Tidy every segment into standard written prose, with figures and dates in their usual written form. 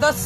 10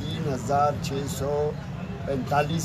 3645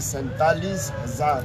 47,000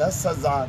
10,000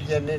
DNA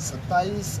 27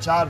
4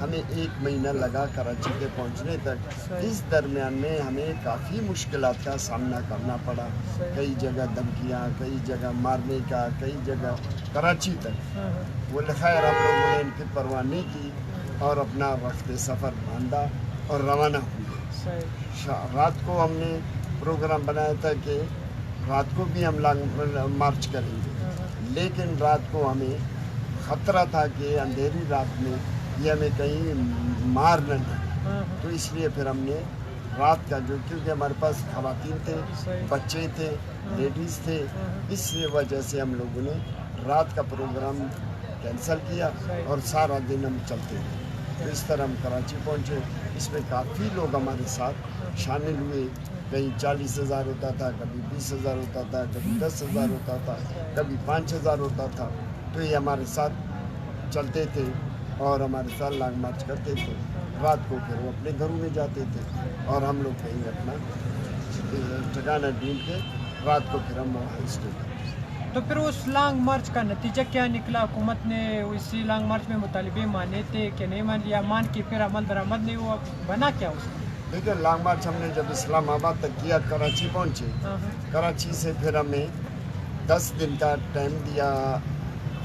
ہمیں 1 مہینہ لگا کراچی کے پہنچنے تک. اس درمیان میں ہمیں کافی مشکلات کا سامنا کرنا پڑا. کئی جگہ دھمکیاں, کئی جگہ مارنے کا, کئی جگہ کراچی تک. وہ خیر ہم لوگوں نے ان کی پرواہ نہیں کی اور اپنا وقت سفر باندھا اور روانہ ہوئے. رات کو ہم نے پروگرام بنایا تھا کہ رات کو بھی ہم مارچ کریں گے, لیکن رات کو ہمیں خطرہ تھا کہ اندھیری رات میں یہ ہمیں کہیں مار نہ دیں. تو اس لیے پھر ہم نے رات کا جو, کیونکہ ہمارے پاس خواتین تھے, بچے تھے, لیڈیز تھے, اس وجہ سے ہم لوگوں نے رات کا پروگرام کینسل کیا اور سارا دن ہم چلتے تھے. تو اس طرح ہم کراچی پہنچے. اس میں کافی لوگ ہمارے ساتھ شامل ہوئے. کہیں 40,000 ہوتا تھا, کبھی 20,000 ہوتا تھا, کبھی 10,000 ہوتا تھا, کبھی 5,000 ہوتا تھا. تو یہ ہمارے ساتھ چلتے تھے اور ہمارے ساتھ لانگ مارچ کرتے تھے. رات کو پھر وہ اپنے گھروں میں جاتے تھے اور ہم لوگ کہیں اپنا ٹھکانہ ڈھونڈ کے رات کو پھر ہم وہاں اسٹے کرتے. تو پھر اس لانگ مارچ کا نتیجہ کیا نکلا؟ حکومت نے اسی لانگ مارچ میں مطالبے مانے تھے کہ نہیں مان لیا؟ مان کے پھر عمل درآمد نہیں ہوا, بنا کیا اس میں؟ دیکھیں, لانگ مارچ ہم نے جب اسلام آباد تک کیا, کراچی پہنچے. کراچی سے پھر ہمیں 10 دن کا ٹائم دیا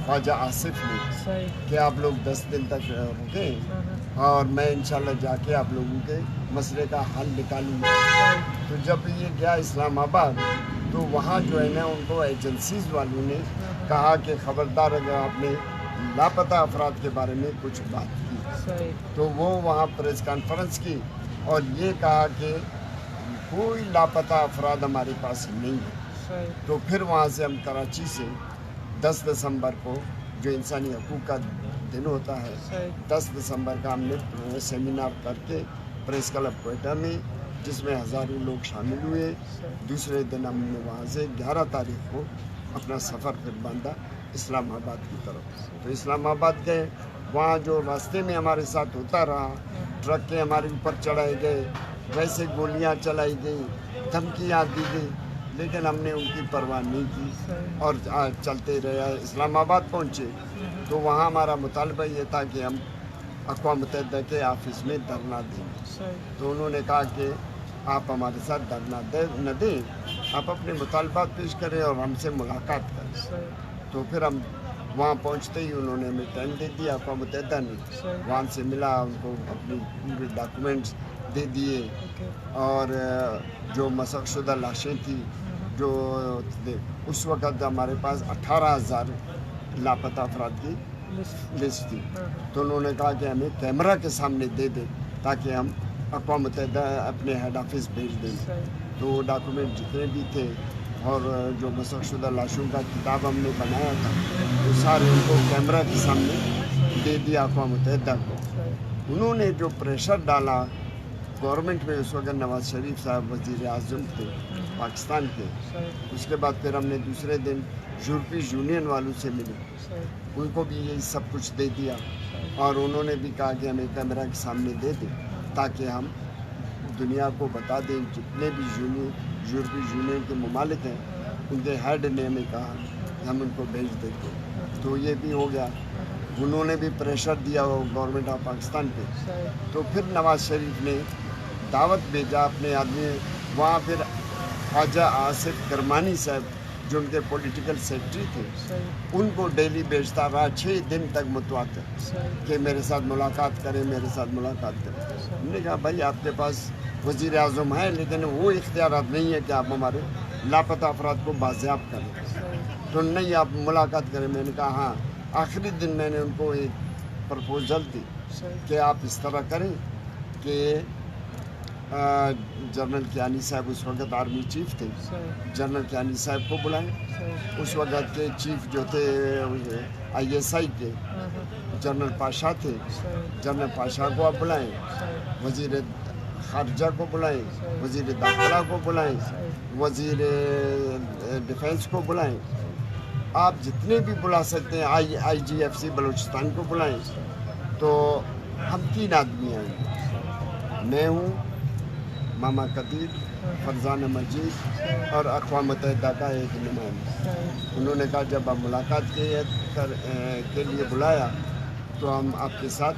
خواجہ آصف نے کہ آپ لوگ 10 دن تک رکیں اور میں انشاءاللہ جا کے آپ لوگوں کے مسئلے کا حل نکالوں گا. تو جب یہ گیا اسلام آباد تو وہاں جو ہے نا ان کو ایجنسیز والوں نے کہا کہ خبردار اگر آپ نے لاپتہ افراد کے بارے میں کچھ بات کی تو وہ وہاں پریس کانفرنس کی اور یہ کہا کہ کوئی لاپتہ افراد ہمارے پاس نہیں ہے. تو پھر وہاں سے ہم کراچی سے 10 دسمبر کو, جو انسانی حقوق کا دن ہوتا ہے, 10 دسمبر کا ہم نے سیمینار کر کے پریس کلب کوئٹہ میں, جس میں ہزاروں لوگ شامل ہوئے. دوسرے دن ہم نے وہاں سے 11 تاریخ کو اپنا سفر پھر باندھا اسلام آباد کی طرف. تو اسلام آباد گئے, وہاں جو راستے میں ہمارے ساتھ ہوتا رہا, ٹرک کے ہمارے اوپر چڑھائے گئے, ویسے گولیاں چلائی گئی, دھمکیاں دی گئی, لیکن ہم نے ان کی پرواہ نہیں کی اور چلتے رہے. اسلام آباد پہنچے تو وہاں ہمارا مطالبہ یہ تھا کہ ہم اقوام متحدہ کے آفس میں دھرنا دیں. تو انہوں نے کہا کہ آپ ہمارے ساتھ دھرنا نہ دیں, آپ اپنے مطالبات پیش کریں اور ہم سے ملاقات کریں. تو پھر ہم وہاں پہنچتے ہی انہوں نے ہمیں ٹائم دے دیا. اقوام متحدہ نے وہاں سے ملا, ان کو اپنی پورے ڈاکومنٹس دے دیے اور جو مسخ شدہ لاشیں تھیں, جو اس وقت ہمارے پاس 18,000 لاپتہ افراد کی لسٹ تھی. تو انہوں نے کہا کہ ہمیں کیمرہ کے سامنے دے دیں تاکہ ہم اقوام متحدہ اپنے ہیڈ آفس بھیج دیں. تو وہ ڈاکومنٹ جتنے بھی تھے اور جو مسخ شدہ لاشوں کا کتاب ہم نے بنایا تھا وہ سارے ان کو کیمرہ کے سامنے دے دیا اقوام متحدہ کو. انہوں نے جو پریشر ڈالا گورنمنٹ میں, اس وقت نواز شریف صاحب وزیر اعظم تھے پاکستان کے. اس کے بعد پھر ہم نے دوسرے دن یورپی یونین والوں سے ملے, ان کو بھی یہی سب کچھ دے دیا اور انہوں نے بھی کہا کہ ہمیں کیمرہ کے سامنے دے دیں تاکہ ہم دنیا کو بتا دیں. جتنے بھی یورپی یونین کے ممالک ہیں ان کے ہیڈ نے ہمیں کہا کہ ہم ان کو بھیج دیتے. تو یہ بھی ہو گیا. انہوں نے بھی پریشر دیا گورنمنٹ آف پاکستان پہ. تو پھر نواز شریف نے دعوت بھیجا اپنے آدمی وہاں. پھر خواجہ آصف کرمانی صاحب جو ان کے پولیٹیکل سیکرٹری تھے, ان کو ڈیلی بھیجتا رہا 6 دن تک متواتر کہ میرے ساتھ ملاقات کریں, میرے ساتھ ملاقات کریں. ہم نے کہا بھائی آپ کے پاس وزیر اعظم ہے لیکن وہ اختیارات نہیں ہے کہ آپ ہمارے لاپتہ افراد کو بازیاب کریں. تو نہیں, آپ ملاقات کریں. میں نے کہا ہاں. آخری دن میں نے ان کو ایک پرپوزل دی کہ آپ اس طرح کریں کہ جنرل کیانی صاحب اس وقت آرمی چیف تھے, جنرل کیانی صاحب کو بلائیں. اس وقت کے چیف جو تھے ISI کے جنرل پاشا تھے, جنرل پاشا کو آپ بلائیں, وزیر خارجہ کو بلائیں, وزیر داخلہ کو بلائیں, وزیر ڈیفنس کو بلائیں. آپ جتنے بھی بلا سکتے ہیں, IGFC بلوچستان کو بلائیں. تو ہم 3 آدمی ہیں, میں ہوں, ماما قدیر, فرزانہ مجید اور اقوام متحدہ کا ایک نمائندہ. انہوں نے کہا جب آپ ملاقات کے لیے بلایا تو ہم آپ کے ساتھ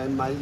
MI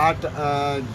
8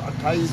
28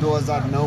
2009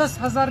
10,000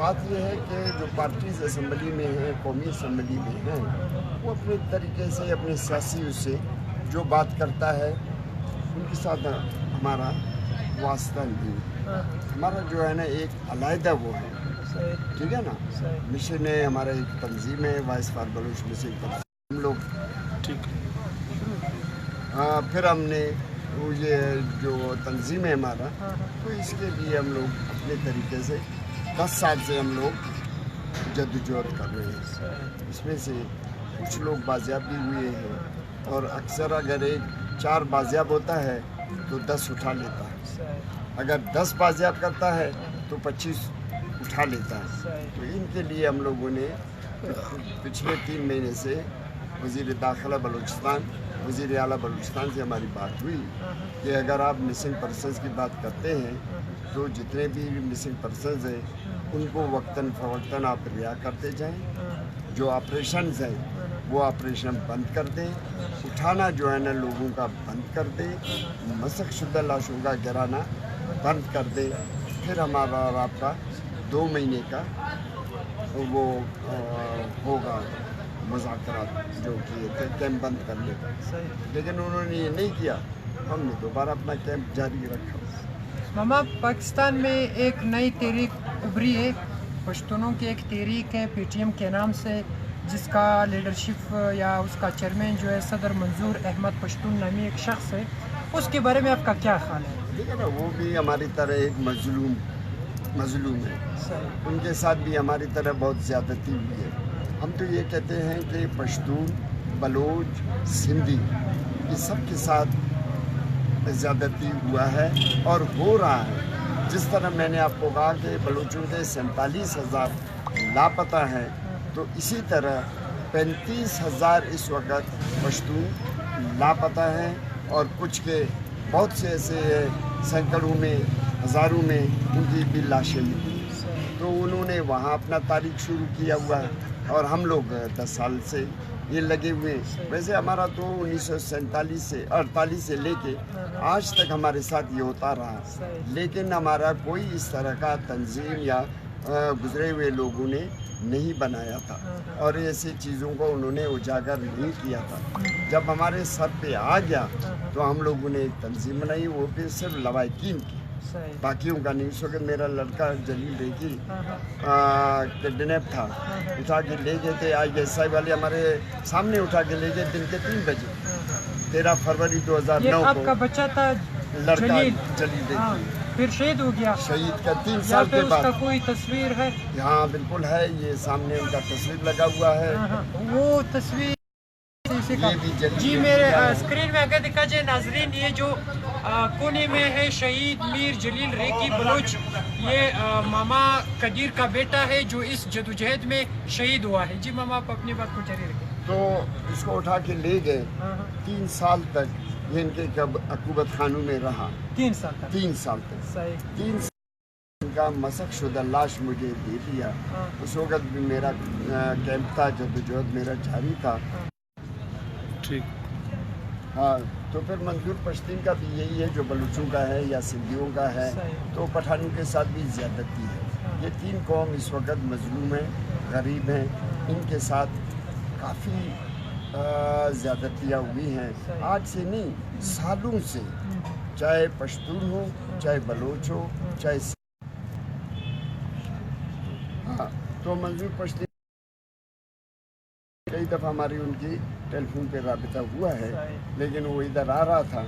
بات یہ ہے کہ جو پارٹیز اسمبلی میں ہیں، قومی اسمبلی میں ہیں، وہ اپنے طریقے سے اپنے سیاسی اس سے جو بات کرتا ہے ان کے ساتھ ہمارا واسطہ نہیں. ہمارا جو ہے نا ایک علیحدہ وہ ہے، ٹھیک ہے نا. مشن ہے ہمارا، ایک تنظیم ہے وائس فار بلوچ مشن. ہم لوگ ٹھیک پھر ہم نے یہ جو تنظیم ہے ہمارا، تو اس کے لیے ہم لوگ اپنے طریقے سے 10 سال سے ہم لوگ جدوجہد کر رہے ہیں. اس میں سے کچھ لوگ بازیاب بھی ہوئے ہیں، اور اکثر اگر 4 بازیاب ہوتا ہے تو 10 اٹھا لیتا ہے. اگر 10 بازیاب کرتا ہے تو 25 اٹھا لیتا ہے. تو ان کے لیے ہم لوگوں نے پچھلے 3 مہینے سے وزیر داخلہ بلوچستان، وزیر اعلیٰ بلوچستان سے ہماری بات ہوئی کہ اگر آپ مسنگ پرسنز کی بات کرتے ہیں تو جتنے بھی مسنگ پرسنز ہیں ان کو وقتاً فوقتاً آپ رہا کرتے جائیں. جو آپریشنز ہیں وہ آپریشن بند کر دیں. اٹھانا جو ہے نا لوگوں کا بند کر دیں. مسخ شدہ لاشوں کا گرانا بند کر دیں. پھر ہمارا اور آپ کا 2 مہینے کا وہ ہوگا مذاکرات جو کیے تھے کیمپ بند کرنے کا. لیکن انہوں نے یہ نہیں کیا. ہم نے دوبارہ اپنا کیمپ جاری رکھا. ماما، پاکستان میں ایک نئی تحریک ابھری ہے، پشتونوں کی ایک تحریک ہے PTM کے نام سے، جس کا لیڈرشپ یا اس کا چیئرمین جو ہے صدر منظور احمد پشتون نامی ایک شخص ہے. اس کے بارے میں آپ کا کیا خیال ہے؟ دیکھیں نا، وہ بھی ہماری طرح ایک مظلوم ہے. ان کے ساتھ بھی ہماری طرح بہت زیادتی ہوئی ہے. ہم تو یہ کہتے ہیں کہ پشتون، بلوچ، سندھی، یہ سب کے ساتھ زیادتی ہوا ہے اور ہو رہا ہے. جس طرح میں نے آپ کو کہا کہ بلوچوں کے 47,000 لاپتہ ہیں، تو اسی طرح 35,000 اس وقت پشتون لاپتہ ہیں، اور کچھ کے بہت سے ایسے سینکڑوں میں، ہزاروں میں ان کی بھی لاشیں ملی. تو انہوں نے وہاں اپنا تاریخ شروع کیا ہوا ہے، اور ہم لوگ 10 سال سے یہ لگے ہوئے ہیں. ویسے ہمارا تو 1948 سے لے کے آج تک ہمارے ساتھ یہ ہوتا رہا، لیکن ہمارا کوئی اس طرح کا تنظیم یا گزرے ہوئے لوگوں نے نہیں بنایا تھا، اور ایسی چیزوں کو انہوں نے اجاگر نہیں کیا تھا. جب ہمارے سر پہ آ گیا تو ہم لوگوں نے ایک تنظیم بنائی، وہ بھی صرف لوائقین کی، باقیوں کا نہیں. اس وقت میرا لڑکا جلیل ریکی کڈنیپ تھا، اٹھا کے لے گئے تھے. ISI والے ہمارے سامنے اٹھا کے لے گئے دن کے 3 بجے 13 فروری 2009 آپ کا بچہ تھا لڑکا جلیل ریکی، پھر شہید ہو گیا. شہید کا 3 سال کے بعد. اس کا کوئی تصویر ہے؟ ہاں بالکل ہے، یہ سامنے ان کا تصویر لگا ہوا ہے. وہ تصویر جی میرے اسکرین میں اگر دکھا جائے ناظرین، یہ جو کونے میں ہے شہید میر جلیل ریکی بلوچ، یہ ماما قدیر کا بیٹا ہے جو اس جدوجہد میں شہید ہوا ہے. جی ماما، آپ اپنی بات کو جاری رکھیں. تو اس کو اٹھا کے لے گئے. 3 سال تک یہ ان کے عقوبت خانوں میں رہا. 3 سال تک 3 سال ان کا مسخ شدہ لاش مجھے دے دیا. اس وقت بھی میرا کیمپ تھا، جدوجہد میرا جاری تھا. ٹھیک. ہاں، تو پھر منظور پشتین کا بھی یہی ہے، جو بلوچوں کا ہے یا سندھیوں کا ہے، تو پٹھانوں کے ساتھ بھی زیادتی ہے. یہ 3 قوم اس وقت مظلوم ہیں، غریب ہیں. ان کے ساتھ کافی زیادتیاں ہوئی ہیں، آج سے نہیں، سالوں سے. چاہے پشتون ہو، چاہے بلوچ ہو، چاہے ہاں. تو منظور پشتین کئی دفعہ ہماری ان کی ٹیلی فون پہ رابطہ ہوا ہے، لیکن وہ ادھر آ رہا تھا،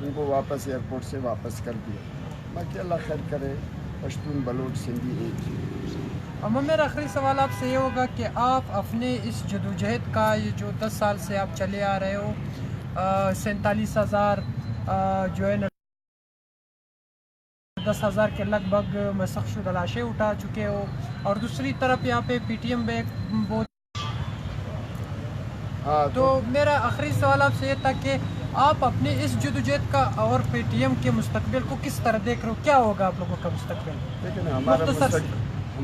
ان کو واپس ایئرپورٹ سے واپس کر دیا. باقی اللہ خیر کرے. پشتون، بلوچ، سندھی ایک چیز. اما میرا آخری سوال آپ سے یہ ہوگا کہ آپ اپنے اس جدوجہد کا، یہ جو 10 سال سے آپ چلے آ رہے ہو، 47,000 جو ہے نا 10,000 کے لگ بھگ مسخ شدہ لاشیں اٹھا چکے ہو، اور دوسری طرف یہاں پہ PTM بہت. تو میرا آخری سوال آپ سے یہ تھا کہ آپ اپنے اس جدوجہد کا اور PTM کے مستقبل کو کس طرح دیکھ رہے ہو؟ کیا ہوگا آپ لوگوں کا مستقبل؟ لیکن ہمارا